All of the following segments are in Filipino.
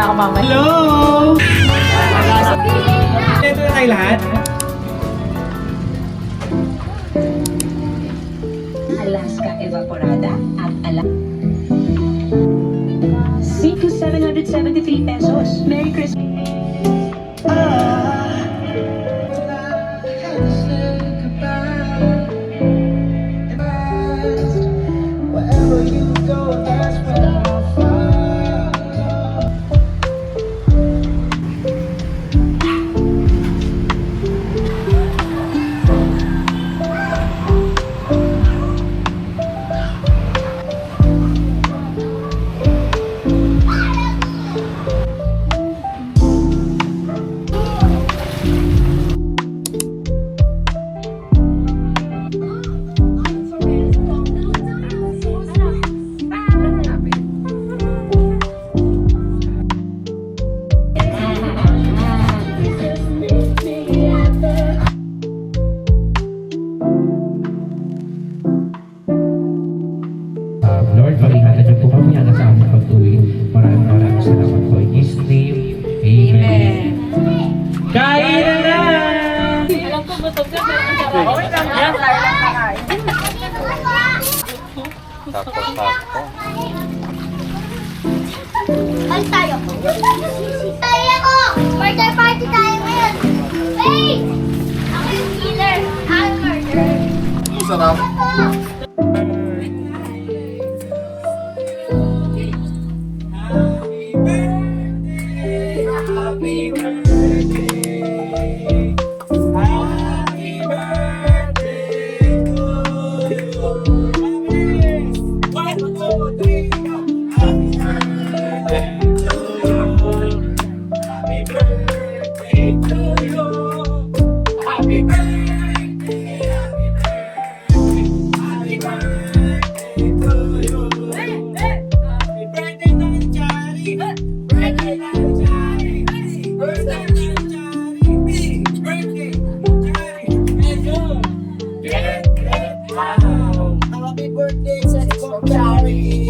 ako mamaya. Hello! Ito na kayo lahat? Alaska Evaporada at Seat 773 pesos. Merry Christmas. Wherever you go, that's where I'll follow. Lord, pag-ingatan niyo po kami hanggang sa aming pagtuloy. Maraming salamat po. In His name, Amen. Kain na! Alam ko gutom ka, pero ang sarap. Okay lang yan, tayo lang kakain. Alis tayo. Tayo ko! Murder party tayo ngayon. Wait! Ako yung killer. I'm murder. Sarap. Happy birthday sa Ikaw Chari.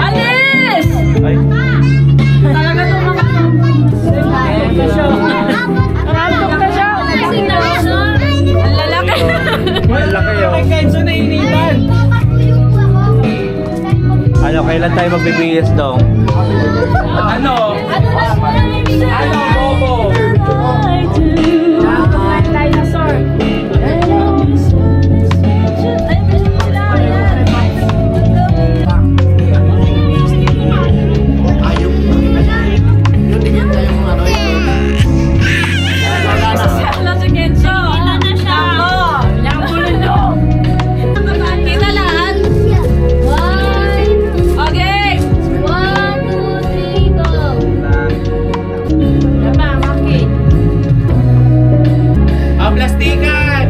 Alis! Talaga itong mga... Rantok na siya. Ang lalaki. Kay Kenzo na initan. Ano, kailan tayo magbibihis dong? Ano? Ano, Bobo? Dinosaur. Plastikan!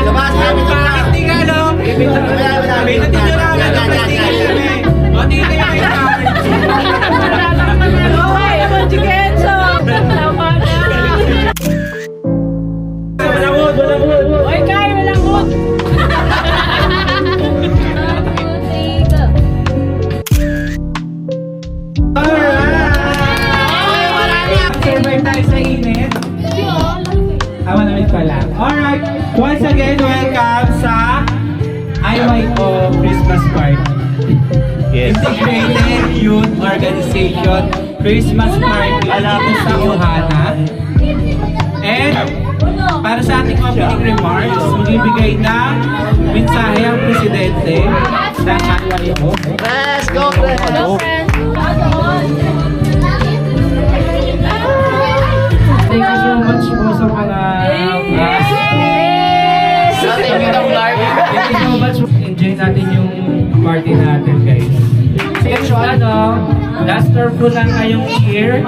Labas namin ito! Plastikan, no? May natidyo namin ang plastikan kami. O, tingin kayo kayo namin. Malangod, malangod! Oy, Kai, malangod! Alright! Survive tayo sa init. Malamig pala. Alright, once again, welcome sa IYO Christmas Party. Yes. Integrated Youth Organization Christmas Party dito sa Ohana. And para sa ating opening remarks, magbibigay ng mensahe ang presidente ng IYO. Let's go, friends! Thank you so much po sa mga Thank you, Dong Larry. Thank you so much. Enjoy natin yung party natin, guys. Last tour po lang ngayong year.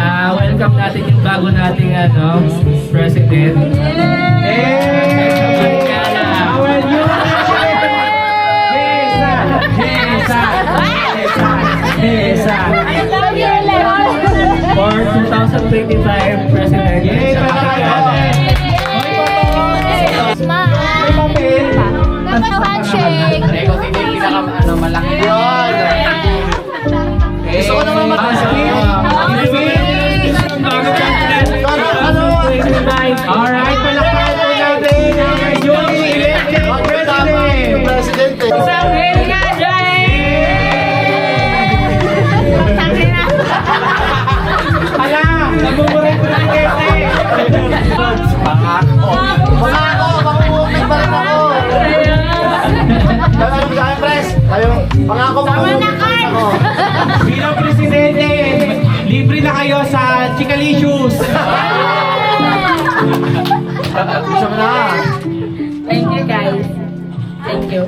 welcome natin yung bago nating president. How are you? I love your level. For 2025 president. Yes, Smile. Dapat handshake. Gusto ko naman Alright, palakpakan po natin ang newly elected president. Hala, nagmumulit po ng kete. Pangako, makuha pa rin ako. Sabi sa akin, Pres, pangako mo. Bilang presidente, libre na kayo sa Chikalicious. Gusto mo na. Thank you guys. Thank you.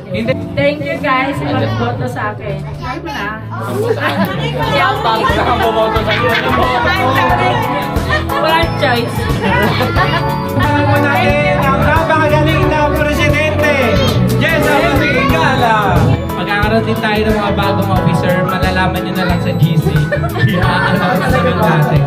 Thank you guys sa pag-voto sa akin. Sabi ko na. Shout out. Walang choice. Alam mo natin ang napakagaling na presidente. Yes, ang Tingala. Magkakaroon din tayo ng mga bagong officer, malalaman nyo na lang sa GC. Ano natin.